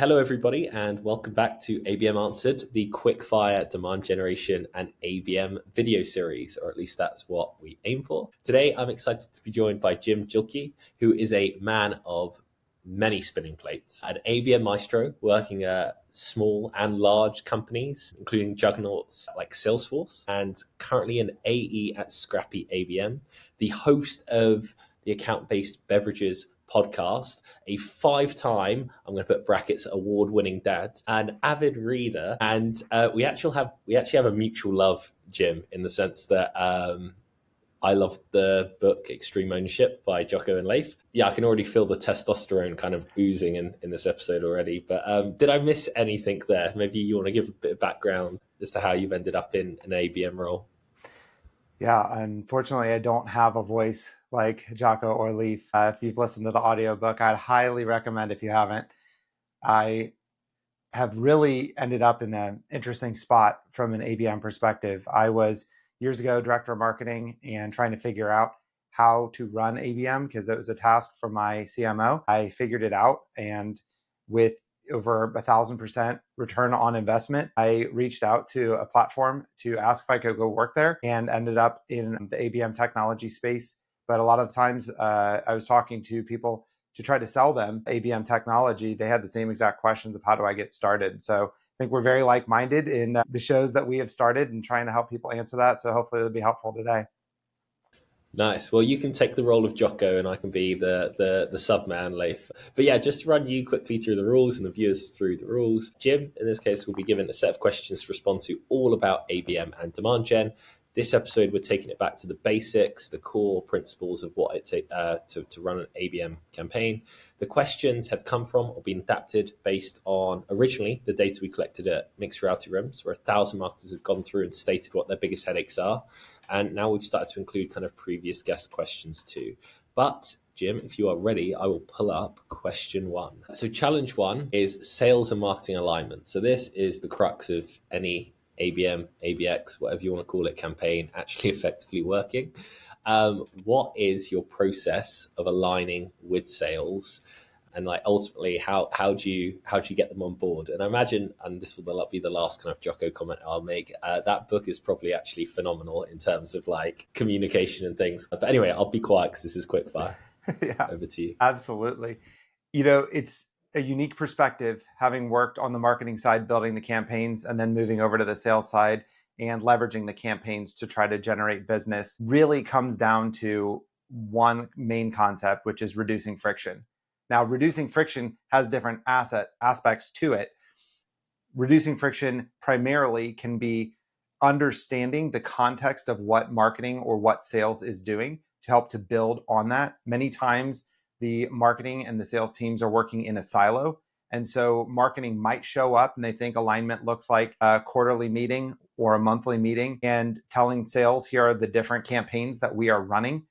Hello, everybody, and welcome back to ABM Answered, the quick-fire demand generation and ABM video series, or at least that's what we aim for. Today, I'm excited to be joined by Jim Gilkey, who is a man of many spinning plates, an ABM maestro working at small and large companies, including juggernauts like Salesforce, and currently an AE at Scrappy ABM, the host of the Account-Based Beverages podcast, a 5-time, I'm going to put brackets, award-winning dad, an avid reader, and we actually have a mutual love, Jim, in the sense that I love the book Extreme Ownership by Jocko and Leif. Yeah, I can already feel the testosterone kind of oozing in this episode already. But did I miss anything there? Maybe you want to give a bit of background as to how you've ended up in an ABM role. Yeah, unfortunately, I don't have a voice like Jocko or Leif. If you've listened to the audiobook, I'd highly recommend if you haven't. I have really ended up in an interesting spot from an ABM perspective. I was years ago director of marketing and trying to figure out how to run ABM because it was a task for my CMO. I figured it out, and with over 1,000% return on investment, I reached out to a platform to ask if I could go work there and ended up in the ABM technology space. But a lot of times I was talking to people to try to sell them ABM technology. They had the same exact questions of how do I get started? So I think we're very like-minded in the shows that we have started and trying to help people answer that. So hopefully it'll be helpful today. Nice. Well, you can take the role of Jocko and I can be the sub-man, Leif. But yeah, just to run you quickly through the rules and the viewers through the rules. Jim, in this case, will be given a set of questions to respond to all about ABM and demand gen. This episode, we're taking it back to the basics, the core principles of what it takes to run an ABM campaign. The questions have come from or been adapted based on originally the data we collected at Mixed Reality Rooms, where 1,000 marketers have gone through and stated what their biggest headaches are. And now we've started to include kind of previous guest questions too. But Jim, if you are ready, I will pull up question 1. So challenge 1 is sales and marketing alignment. So this is the crux of any ABM, ABX, whatever you want to call it, campaign actually effectively working. What is your process of aligning with sales, and like ultimately how do you get them on board? And I imagine, and this will be the last kind of Jocko comment I'll make, that book is probably actually phenomenal in terms of like communication and things. But anyway, I'll be quiet because this is quick fire. Yeah, over to you. Absolutely. It's a unique perspective, having worked on the marketing side, building the campaigns, and then moving over to the sales side and leveraging the campaigns to try to generate business. Really comes down to one main concept, which is reducing friction. Now, reducing friction has different aspects to it. Reducing friction primarily can be understanding the context of what marketing or what sales is doing to help to build on that. Many times, the marketing and the sales teams are working in a silo. And so marketing might show up and they think alignment looks like a quarterly meeting or a monthly meeting and telling sales, here are the different campaigns that we are running.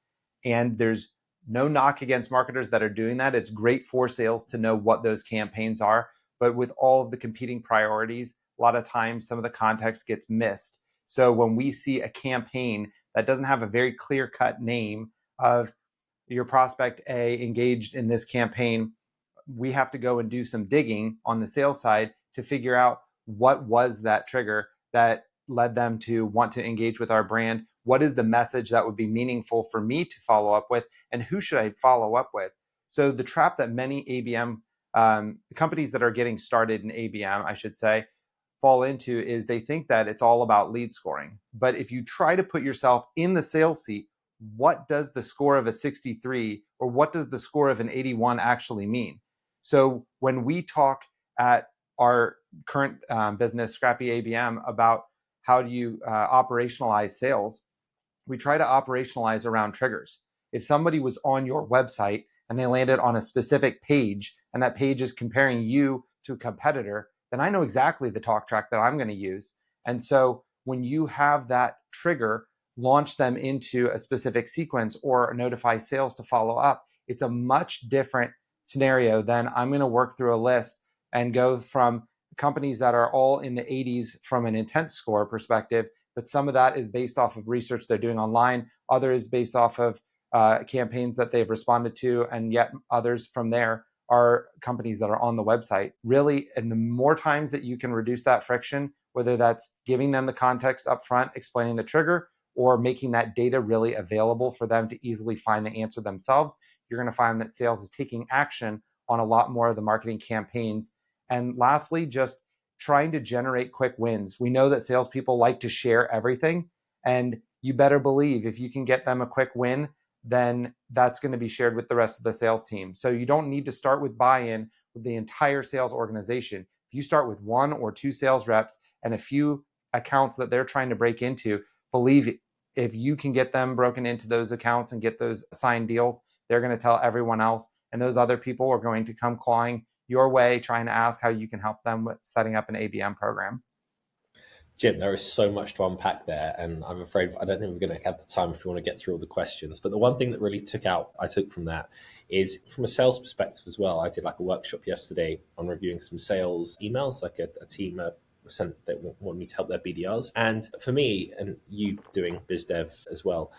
And there's no knock against marketers that are doing that. It's great for sales to know what those campaigns are. But with all of the competing priorities, a lot of times some of the context gets missed. So when we see a campaign that doesn't have a very clear-cut name of your prospect A engaged in this campaign, we have to go and do some digging on the sales side to figure out what was that trigger that led them to want to engage with our brand. What is the message that would be meaningful for me to follow up with, and who should I follow up with? So the trap that many ABM companies that are getting started in ABM, I should say, fall into is they think that it's all about lead scoring. But if you try to put yourself in the sales seat, what does the score of a 63 or what does the score of an 81 actually mean? So when we talk at our current business, Scrappy ABM, about how do you operationalize sales, we try to operationalize around triggers. If somebody was on your website and they landed on a specific page and that page is comparing you to a competitor, then I know exactly the talk track that I'm going to use. And so when you have that trigger, launch them into a specific sequence or notify sales to follow up, it's a much different scenario than I'm going to work through a list and go from companies that are all in the 80s from an intent score perspective, but some of that is based off of research they're doing online, other is based off of campaigns that they've responded to, and yet others from there are companies that are on the website. Really, and the more times that you can reduce that friction, whether that's giving them the context up front, explaining the trigger, or making that data really available for them to easily find the answer themselves, you're going to find that sales is taking action on a lot more of the marketing campaigns. And lastly, just trying to generate quick wins. We know that salespeople like to share everything, and you better believe if you can get them a quick win, then that's going to be shared with the rest of the sales team. So you don't need to start with buy-in with the entire sales organization. If you start with 1 or 2 sales reps and a few accounts that they're trying to break into, believe if you can get them broken into those accounts and get those signed deals, they're going to tell everyone else. And those other people are going to come clawing your way, trying to ask how you can help them with setting up an ABM program. Jim, there is so much to unpack there, and I'm afraid I don't think we're going to have the time if we want to get through all the questions. But the one thing that really I took from that is from a sales perspective as well. I did like a workshop yesterday on reviewing some sales emails, like a team sent that wanted me to help their BDRs. And for me, and you doing biz dev as well,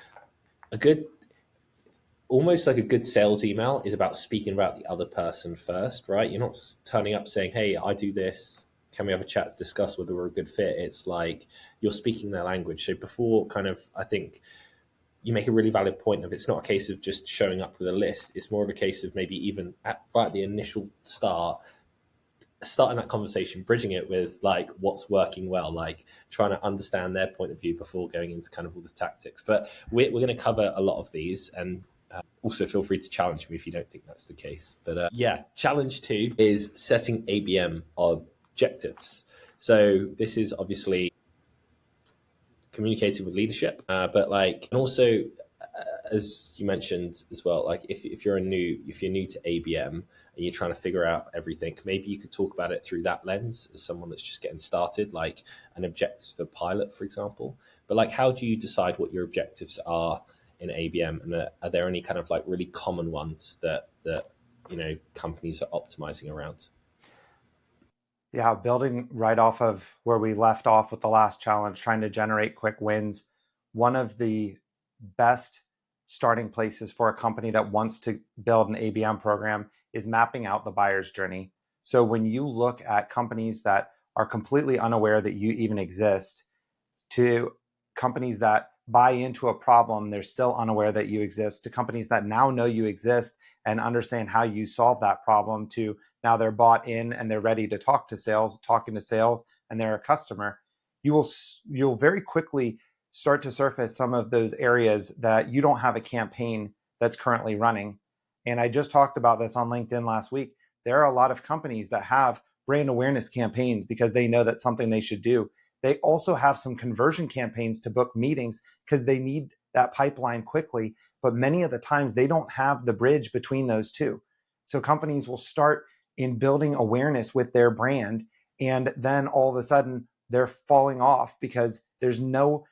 almost like a good sales email is about speaking about the other person first, right? You're not turning up saying, hey, I do this. Can we have a chat to discuss whether we're a good fit? It's like you're speaking their language. So before I think you make a really valid point of it's not a case of just showing up with a list. It's more of a case of maybe even right at the initial starting that conversation, bridging it with like what's working well, like trying to understand their point of view before going into kind of all the tactics. But we're going to cover a lot of these, and also feel free to challenge me if you don't think that's the case. But challenge 2 is setting ABM objectives. So this is obviously communicating with leadership, but and also as you mentioned as well, like if you're new to ABM and you're trying to figure out everything, maybe you could talk about it through that lens as someone that's just getting started, like an objective for pilot, for example. But like, how do you decide what your objectives are in ABM, and are there any kind of like really common ones that companies are optimizing around? Yeah, building right off of where we left off with the last challenge, trying to generate quick wins. One of the best starting places for a company that wants to build an ABM program is mapping out the buyer's journey. So when you look at companies that are completely unaware that you even exist, to companies that buy into a problem, they're still unaware that you exist, to companies that now know you exist and understand how you solve that problem, to now they're bought in and they're ready to talking to sales, and they're a customer, you'll very quickly start to surface some of those areas that you don't have a campaign that's currently running. And I just talked about this on LinkedIn last week. There are a lot of companies that have brand awareness campaigns because they know that's something they should do. They also have some conversion campaigns to book meetings because they need that pipeline quickly. But many of the times they don't have the bridge between those two. So companies will start in building awareness with their brand, and then all of a sudden they're falling off because there's no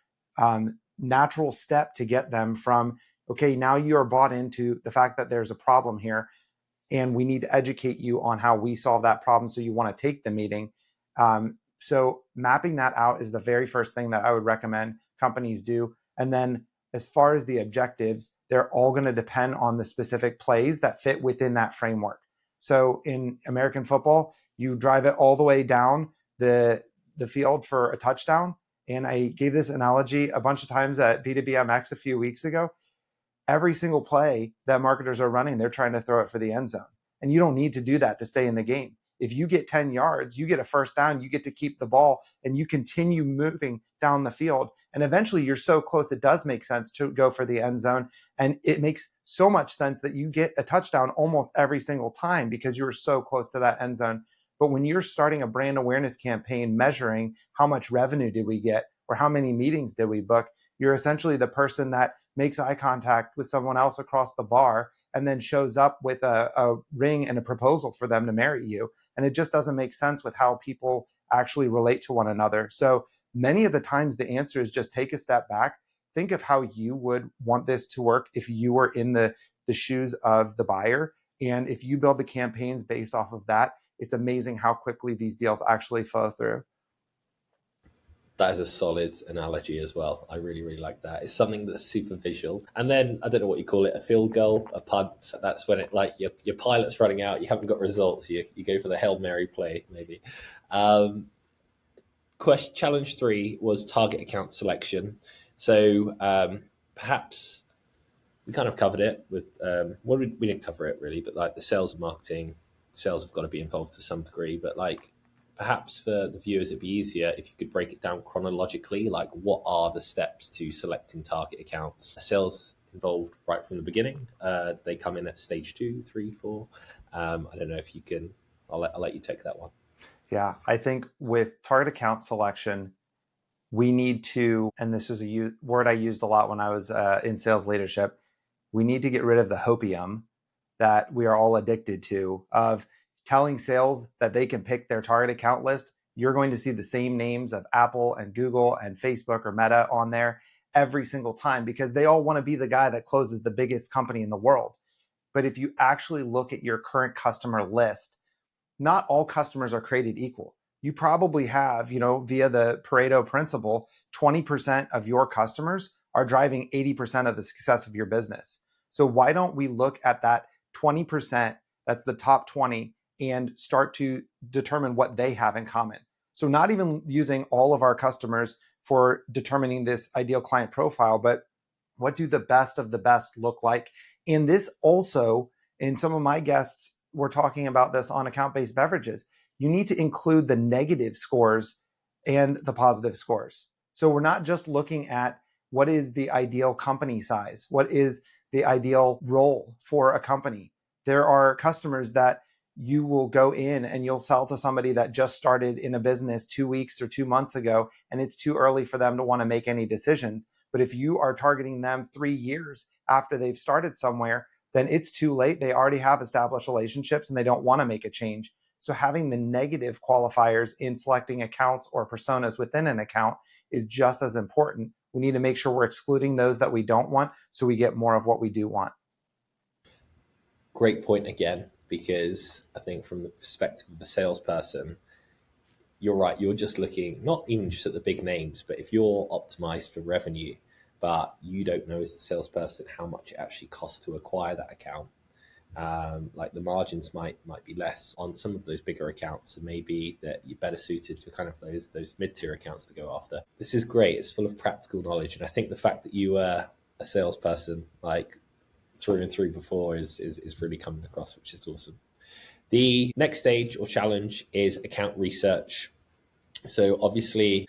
natural step to get them from, okay, now you are bought into the fact that there's a problem here, and we need to educate you on how we solve that problem, so you want to take the meeting. So mapping that out is the very first thing that I would recommend companies do. And then as far as the objectives, they're all going to depend on the specific plays that fit within that framework. So in American football, you drive it all the way down the field for a touchdown. And I gave this analogy a bunch of times at B2BMX a few weeks ago. Every single play that marketers are running, they're trying to throw it for the end zone. And you don't need to do that to stay in the game. If you get 10 yards, you get a first down, you get to keep the ball, and you continue moving down the field. And eventually you're so close, it does make sense to go for the end zone. And it makes so much sense that you get a touchdown almost every single time because you were so close to that end zone. But when you're starting a brand awareness campaign measuring how much revenue did we get or how many meetings did we book, you're essentially the person that makes eye contact with someone else across the bar and then shows up with a ring and a proposal for them to marry you. And it just doesn't make sense with how people actually relate to one another. So many of the times the answer is just take a step back. Think of how you would want this to work if you were in the shoes of the buyer. And if you build the campaigns based off of that, it's amazing how quickly these deals actually flow through. That is a solid analogy as well. I really, really like that. It's something that's super visual. And then, I don't know what you call it, a field goal, a punt. That's when it, like, your pilot's running out, you haven't got results, you go for the Hail Mary play, maybe. Challenge 3 was target account selection. So perhaps we kind of covered it with, well, we didn't cover it really, but like the sales and marketing, sales have got to be involved to some degree, but like, perhaps for the viewers, it'd be easier if you could break it down chronologically. Like, what are the steps to selecting target accounts? Are sales involved right from the beginning? Do they come in at stage 2, 3, 4? I don't know if you can. I'll let you take that one. Yeah, I think with target account selection, we need to, and this was a word I used a lot when I was in sales leadership, we need to get rid of the hopium that we are all addicted to of telling sales that they can pick their target account list. You're going to see the same names of Apple and Google and Facebook or Meta on there every single time because they all want to be the guy that closes the biggest company in the world. But if you actually look at your current customer list, not all customers are created equal. You probably have, via the Pareto principle, 20% of your customers are driving 80% of the success of your business. So why don't we look at that 20%, that's the top 20, and start to determine what they have in common? So not even using all of our customers for determining this ideal client profile, but what do the best of the best look like? And this also, in some of my guests, we're talking about this on Account-Based Beverages. You need to include the negative scores and the positive scores. So we're not just looking at what is the ideal company size, what is the ideal role for a company. There are customers that you will go in and you'll sell to somebody that just started in a business 2 weeks or 2 months ago, and it's too early for them to want to make any decisions. But if you are targeting them 3 years after they've started somewhere, then it's too late. They already have established relationships and they don't want to make a change. So having the negative qualifiers in selecting accounts or personas within an account is just as important. We need to make sure we're excluding those that we don't want so we get more of what we do want. Great point again, because I think from the perspective of a salesperson, you're right. You're just looking not even just at the big names, but if you're optimized for revenue, but you don't know as the salesperson how much it actually costs to acquire that account, like the margins might be less on some of those bigger accounts, and maybe that you're better suited for kind of those mid-tier accounts to go after. This is great. It's full of practical knowledge, and I think the fact that you were a salesperson like through and through before is really coming across, which is awesome. The next stage or challenge is account research. So obviously,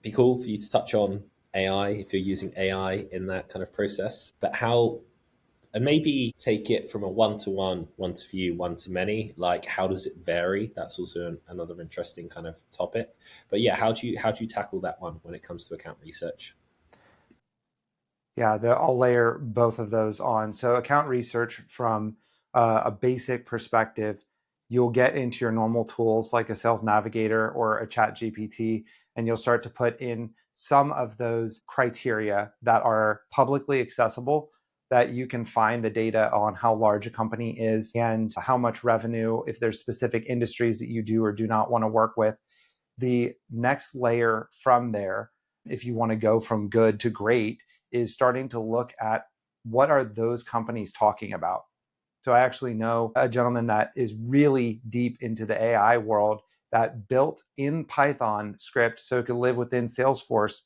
be cool for you to touch on AI if you're using AI in that kind of process, but how, and maybe take it from a one-to-one, one-to-few, one-to-many, like how does it vary? That's also another interesting kind of topic. But yeah, how do you tackle that one when it comes to account research? Yeah, I'll layer both of those on. So account research from a basic perspective, you'll get into your normal tools like a sales navigator or a chat GPT, and you'll start to put in some of those criteria that are publicly accessible, that you can find the data on how large a company is and how much revenue, if there's specific industries that you do or do not want to work with. The next layer from there, if you want to go from good to great, is starting to look at what are those companies talking about. So I actually know a gentleman that is really deep into the AI world that built in Python script so it could live within Salesforce,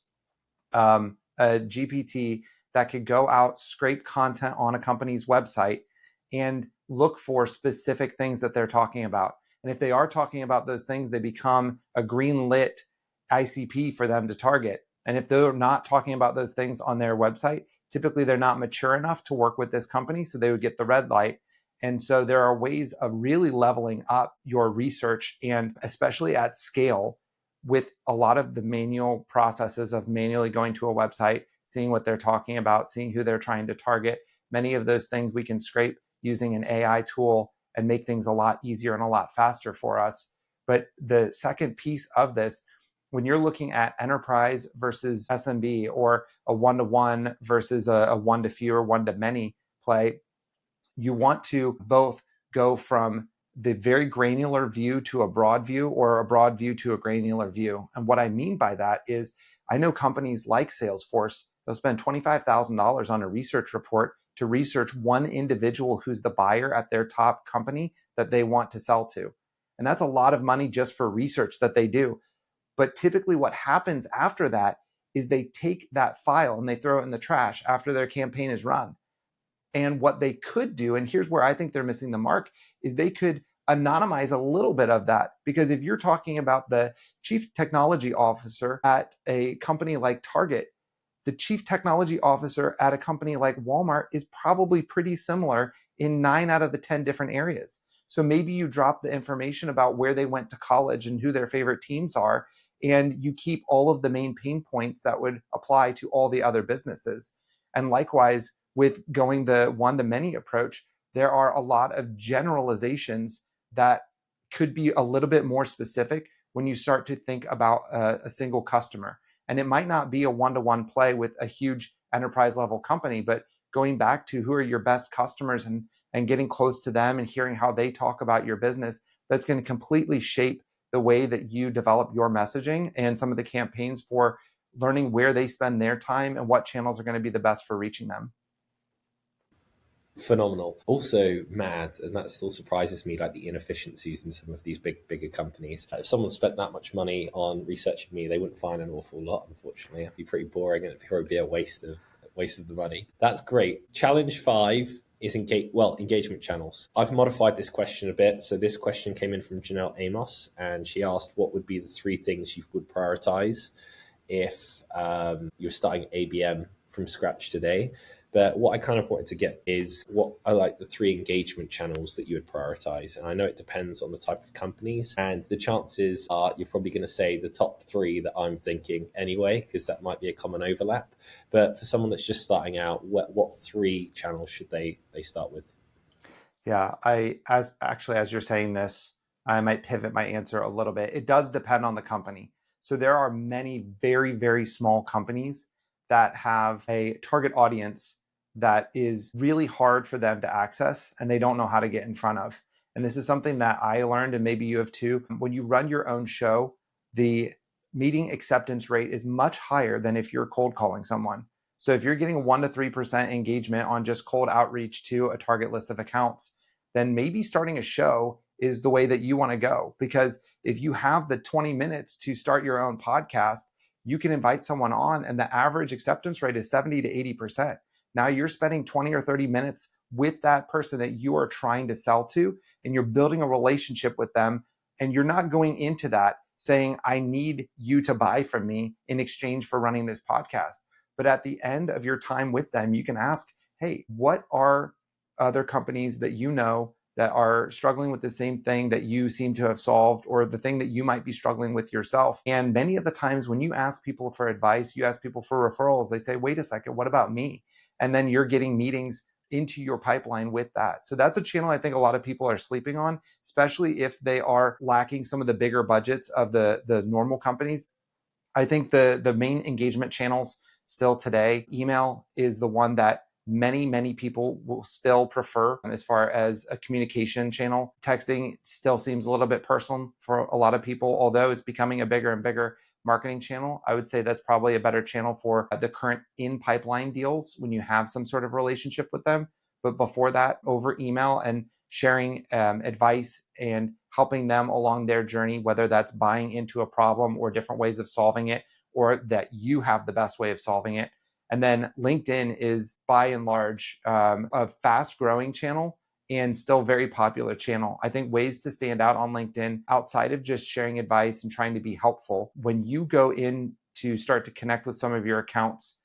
a GPT that could go out, scrape content on a company's website and look for specific things that they're talking about. And if they are talking about those things, they become a green lit ICP for them to target. And if they're not talking about those things on their website, typically they're not mature enough to work with this company, so they would get the red light. And so there are ways of really leveling up your research, and especially at scale, with a lot of the manual processes of manually going to a website, seeing what they're talking about, seeing who they're trying to target. Many of those things we can scrape using an AI tool and make things a lot easier and a lot faster for us. But the second piece of this, when you're looking at enterprise versus SMB, or a one-to-one versus a one-to-few or one-to-many play, you want to both go from the very granular view to a broad view, or a broad view to a granular view. And what I mean by that is, I know companies like Salesforce, they'll spend $25,000 on a research report to research one individual who's the buyer at their top company that they want to sell to. And that's a lot of money just for research that they do. But typically what happens after that is they take that file and they throw it in the trash after their campaign is run. And what they could do, and here's where I think they're missing the mark, is they could anonymize a little bit of that. Because if you're talking about the chief technology officer at a company like Target, the chief technology officer at a company like Walmart is probably pretty similar in 9 out of the 10 different areas. So maybe you drop the information about where they went to college and who their favorite teams are, and you keep all of the main pain points that would apply to all the other businesses. And likewise, with going the one-to-many approach, there are a lot of generalizations that could be a little bit more specific when you start to think about a single customer. And it might not be a one-to-one play with a huge enterprise level company, but going back to who are your best customers and getting close to them and hearing how they talk about your business, that's going to completely shape the way that you develop your messaging and some of the campaigns for learning where they spend their time and what channels are going to be the best for reaching them. Phenomenal. Also mad, and that still surprises me, like the inefficiencies in some of these bigger companies. If someone spent that much money on researching me, they wouldn't find an awful lot, unfortunately. It'd be pretty boring, and it'd probably be a waste of the money. That's great. Challenge 5 is engagement channels. I've modified this question a bit. So this question came in from Janelle Amos, and she asked what would be the 3 things you would prioritize if you're starting ABM from scratch today. But what I kind of wanted to get is what are like the 3 engagement channels that you would prioritize. And I know it depends on the type of companies, and the chances are you're probably going to say the top 3 that I'm thinking anyway, because that might be a common overlap. But for someone that's just starting out, what 3 channels should they start with? Yeah, as you're saying this, I might pivot my answer a little bit. It does depend on the company. So there are many very, very small companies that have a target audience that is really hard for them to access and they don't know how to get in front of. And this is something that I learned, and maybe you have too. When you run your own show, the meeting acceptance rate is much higher than if you're cold calling someone. So if you're getting 1 to 3% engagement on just cold outreach to a target list of accounts, then maybe starting a show is the way that you want to go. Because if you have the 20 minutes to start your own podcast, you can invite someone on, and the average acceptance rate is 70 to 80%. Now you're spending 20 or 30 minutes with that person that you are trying to sell to, and you're building a relationship with them. And you're not going into that saying, I need you to buy from me in exchange for running this podcast. But at the end of your time with them, you can ask, hey, what are other companies that you know that are struggling with the same thing that you seem to have solved, or the thing that you might be struggling with yourself? And many of the times when you ask people for advice, you ask people for referrals, they say, wait a second, what about me? And then you're getting meetings into your pipeline with that. So that's a channel I think a lot of people are sleeping on, especially if they are lacking some of the bigger budgets of the normal companies. I think the main engagement channels still today, email is the one that many people will still prefer as far as a communication channel. Texting still seems a little bit personal for a lot of people, although it's becoming a bigger and bigger marketing channel. I would say that's probably a better channel for the current in pipeline deals when you have some sort of relationship with them. But before that, over email and sharing advice and helping them along their journey, whether that's buying into a problem or different ways of solving it, or that you have the best way of solving it. And then LinkedIn is by and large a fast growing channel and still very popular channel. I think ways to stand out on LinkedIn outside of just sharing advice and trying to be helpful, when you go in to start to connect with some of your accounts,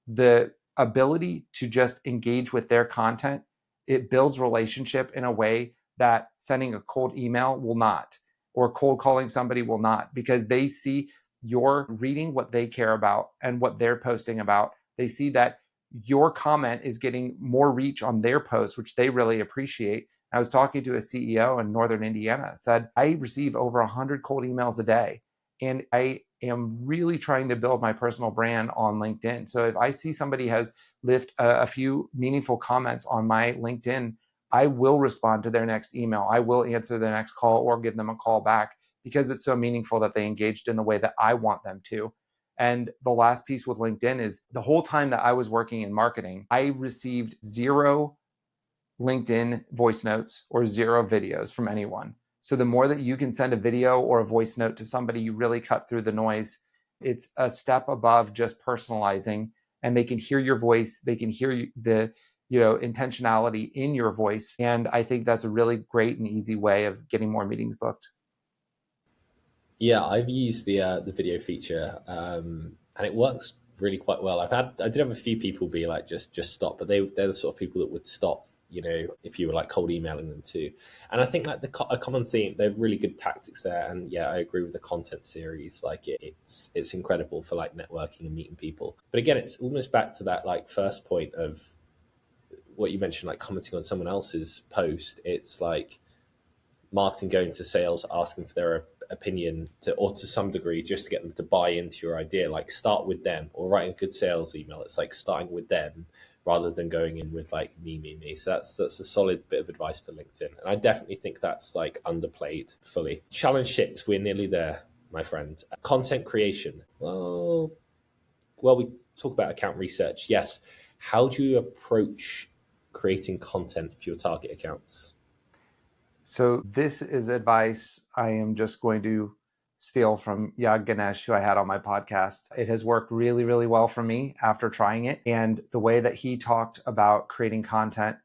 the ability to just engage with their content, it builds relationship in a way that sending a cold email will not, or cold calling somebody will not, because they see you're reading what they care about and what they're posting about. They see that your comment is getting more reach on their posts, which they really appreciate. I was talking to a CEO in Northern Indiana, said, I receive over 100 cold emails a day. And I am really trying to build my personal brand on LinkedIn. So if I see somebody has left a few meaningful comments on my LinkedIn I will respond to their next email. I will answer their next call or give them a call back because it's so meaningful that they engaged in the way that I want them to. And the last piece with LinkedIn is the whole time that I was working in marketing, I received 0 LinkedIn voice notes or 0 videos from anyone. So the more that you can send a video or a voice note to somebody, you really cut through the noise. It's a step above just personalizing, and they can hear your voice. They can hear the intentionality in your voice. And I think that's a really great and easy way of getting more meetings booked. Yeah, I've used the video feature, and it works really quite well. I did have a few people be like, just stop, but they're the sort of people that would stop, if you were like cold emailing them too. And I think like a common theme, they're really good tactics there. And yeah, I agree with the content series. Like it's incredible for like networking and meeting people. But again, it's almost back to that like first point of what you mentioned, like commenting on someone else's post. It's like marketing going to sales, asking for their opinion or to some degree, just to get them to buy into your idea. Like start with them, or writing a good sales email. It's like starting with them rather than going in with like me. So that's a solid bit of advice for LinkedIn. And I definitely think that's like underplayed fully. Challenge 6, we're nearly there, my friend. Content creation. Well, we talk about account research. Yes. How do you approach creating content for your target accounts? So this is advice I am just going to steal from Yag Ganesh, who I had on my podcast. It has worked really, really well for me after trying it. And the way that he talked about creating content,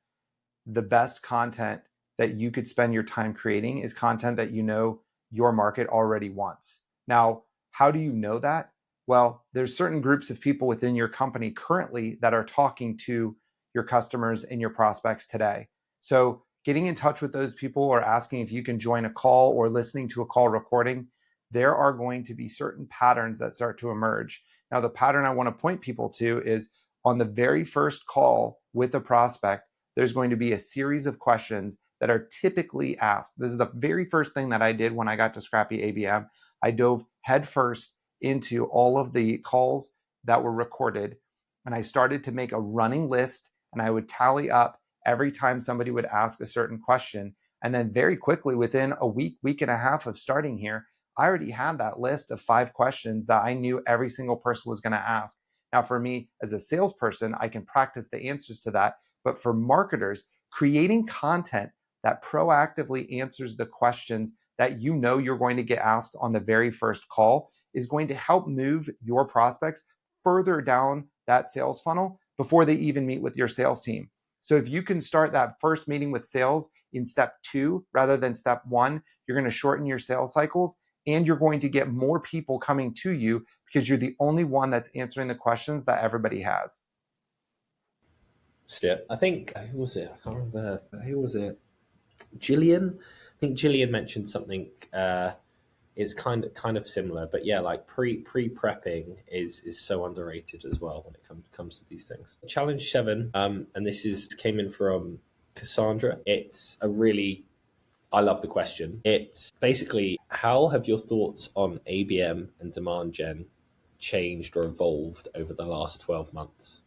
the best content that you could spend your time creating is content that your market already wants. Now, how do you know that? Well, there's certain groups of people within your company currently that are talking to your customers and your prospects today. So getting in touch with those people or asking if you can join a call or listening to a call recording, there are going to be certain patterns that start to emerge. Now, the pattern I want to point people to is on the very first call with a prospect, there's going to be a series of questions that are typically asked. This is the very first thing that I did when I got to Scrappy ABM. I dove headfirst into all of the calls that were recorded, and I started to make a running list, and I would tally up every time somebody would ask a certain question. And then very quickly, within a week and a half of starting here, I already had that list of 5 questions that I knew every single person was going to ask. Now, for me as a salesperson, I can practice the answers to that. But for marketers, creating content that proactively answers the questions that you're going to get asked on the very first call is going to help move your prospects further down that sales funnel before they even meet with your sales team. So if you can start that first meeting with sales in step 2 rather than step 1, you're going to shorten your sales cycles, and you're going to get more people coming to you because you're the only one that's answering the questions that everybody has. Yeah, I think who was it? I can't remember. Who was it? Gillian. I think Gillian mentioned something. It's kind of similar, but yeah, like prepping is so underrated as well when it comes to these things. Challenge 7, and this came in from Cassandra. I love the question. It's basically, how have your thoughts on ABM and demand gen changed or evolved over the last 12 months?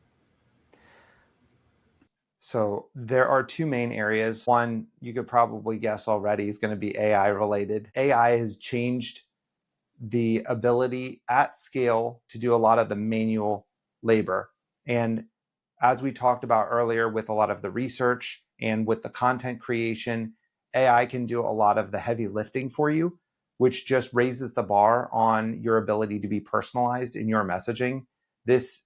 So there are 2 main areas. One, you could probably guess already, is going to be AI related. AI has changed the ability at scale to do a lot of the manual labor. And as we talked about earlier with a lot of the research and with the content creation, AI can do a lot of the heavy lifting for you, which just raises the bar on your ability to be personalized in your messaging. This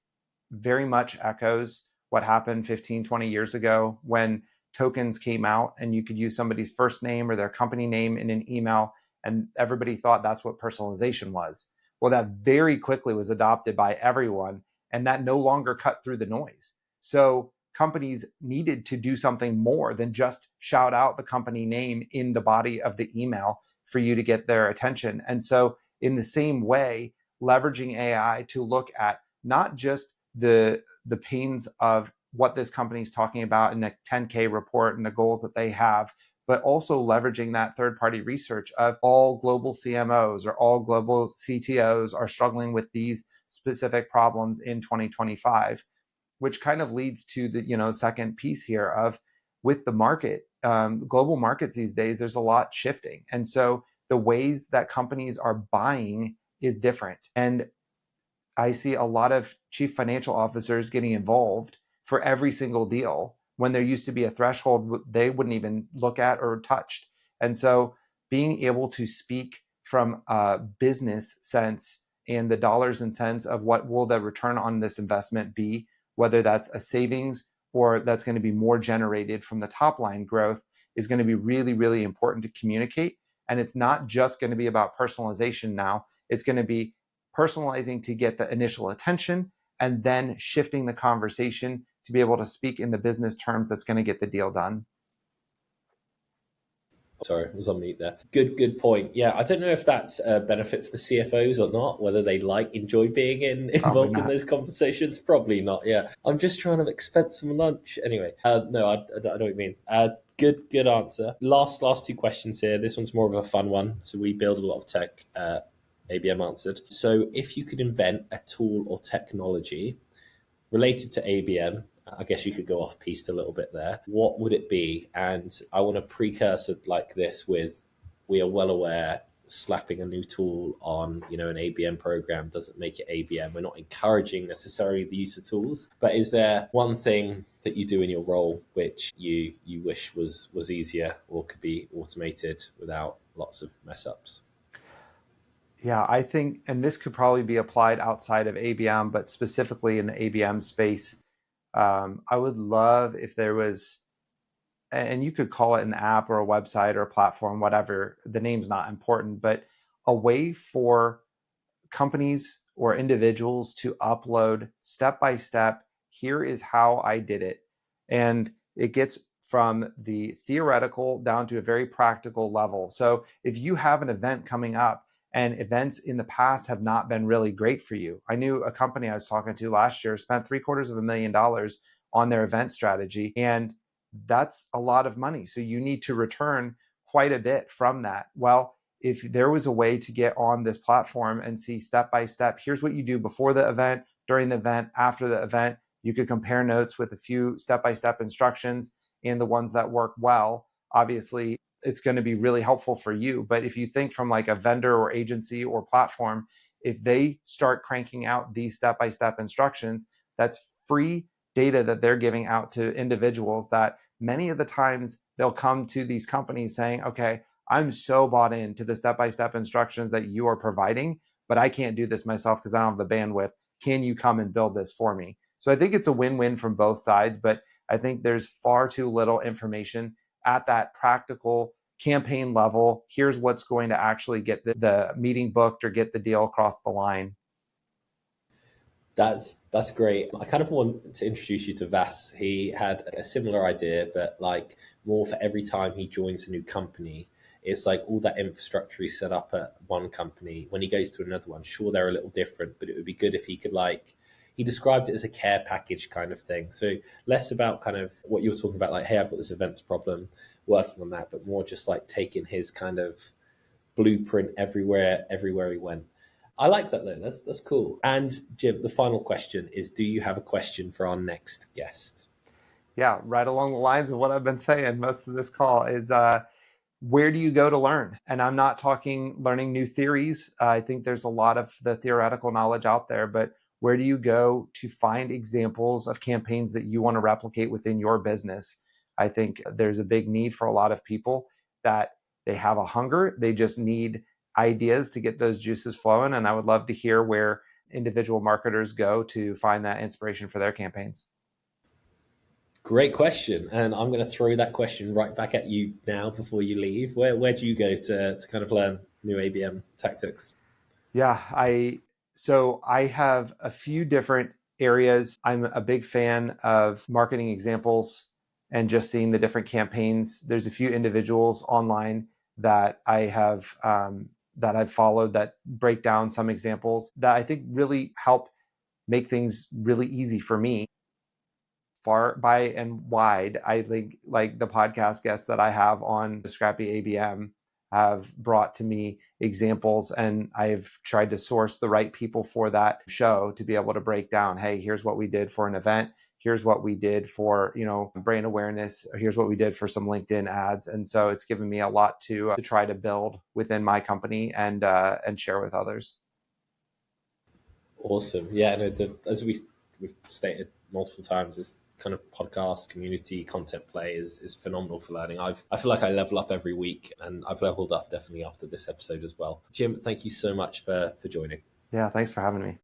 very much echoes what happened 15, 20 years ago when tokens came out and you could use somebody's first name or their company name in an email, and everybody thought that's what personalization was. Well, that very quickly was adopted by everyone, and that no longer cut through the noise. So companies needed to do something more than just shout out the company name in the body of the email for you to get their attention. And so in the same way, leveraging AI to look at not just the pains of what this company is talking about in the 10K report and the goals that they have, but also leveraging that third-party research of all global CMOs or all global CTOs are struggling with these specific problems in 2025, which kind of leads to the second piece here of with the market, global markets these days, there's a lot shifting. And so the ways that companies are buying is different. And I see a lot of chief financial officers getting involved for every single deal when there used to be a threshold they wouldn't even look at or touched. And so being able to speak from a business sense and the dollars and cents of what will the return on this investment be, whether that's a savings or that's going to be more generated from the top line growth, is going to be really, really important to communicate. And it's not just going to be about personalization now. It's going to be personalizing to get the initial attention and then shifting the conversation to be able to speak in the business terms that's going to get the deal done. Sorry, I was on mute there. Good point. Yeah, I don't know if that's a benefit for the CFOs or not, whether they enjoy being involved in those conversations. Probably not, yeah. I'm just trying to expense some lunch. Anyway, no, I know what you mean. Good answer. Last two questions here. This one's more of a fun one. So we build a lot of tech, ABM Answered. So if you could invent a tool or technology related to ABM, I guess you could go off piste a little bit there. What would it be? And I want to precursor like this with, we are well aware slapping a new tool on, an ABM program doesn't make it ABM. We're not encouraging necessarily the use of tools, but is there one thing that you do in your role which you wish was easier or could be automated without lots of mess ups? Yeah, I think, and this could probably be applied outside of ABM, but specifically in the ABM space, I would love if there was, and you could call it an app or a website or a platform, whatever, the name's not important, but a way for companies or individuals to upload step by step, here is how I did it. And it gets from the theoretical down to a very practical level. So if you have an event coming up, and events in the past have not been really great for you. I knew a company I was talking to last year spent $750,000 on their event strategy, and that's a lot of money. So you need to return quite a bit from that. Well, if there was a way to get on this platform and see step by step, here's what you do before the event, during the event, after the event, you could compare notes with a few step-by-step instructions and the ones that work well. Obviously, it's going to be really helpful for you. But if you think from like a vendor or agency or platform, if they start cranking out these step-by-step instructions, that's free data that they're giving out to individuals that many of the times they'll come to these companies saying, okay, I'm so bought into the step-by-step instructions that you are providing, but I can't do this myself because I don't have the bandwidth. Can you come and build this for me? So I think it's a win-win from both sides, but I think there's far too little information at that practical campaign level. Here's what's going to actually get the meeting booked or get the deal across the line. That's great. I kind of want to introduce you to Vas. He had a similar idea, but more for every time he joins a new company, it's like all that infrastructure he set up at one company, when he goes to another one, sure, they're a little different, but it would be good if he could he described it as a care package kind of thing. So less about kind of what you were talking about, hey, I've got this events problem, working on that, but more just taking his kind of blueprint everywhere he went. I like that though. That's cool. And Jim, the final question is, do you have a question for our next guest? Yeah, right along the lines of what I've been saying most of this call is, where do you go to learn? And I'm not talking learning new theories. I think there's a lot of the theoretical knowledge out there, but where do you go to find examples of campaigns that you want to replicate within your business? I think there's a big need for a lot of people that they have a hunger. They just need ideas to get those juices flowing. And I would love to hear where individual marketers go to find that inspiration for their campaigns. Great question. And I'm going to throw that question right back at you now before you leave. Where do you go to kind of learn new ABM tactics? Yeah, so I have a few different areas. I'm a big fan of marketing examples and just seeing the different campaigns. There's a few individuals online that I have that I've followed that break down some examples that I think really help make things really easy for me. Far by and wide, I think the podcast guests that I have on Scrappy ABM have brought to me examples, and I've tried to source the right people for that show to be able to break down, hey, here's what we did for an event. here's what we did for, brand awareness. Here's what we did for some LinkedIn ads. And so it's given me a lot to try to build within my company and share with others. Awesome. Yeah, no, as we've stated multiple times, this kind of podcast community content play is phenomenal for learning. I feel like I level up every week, and I've leveled up definitely after this episode as well. Jim, thank you so much for joining. Yeah, thanks for having me.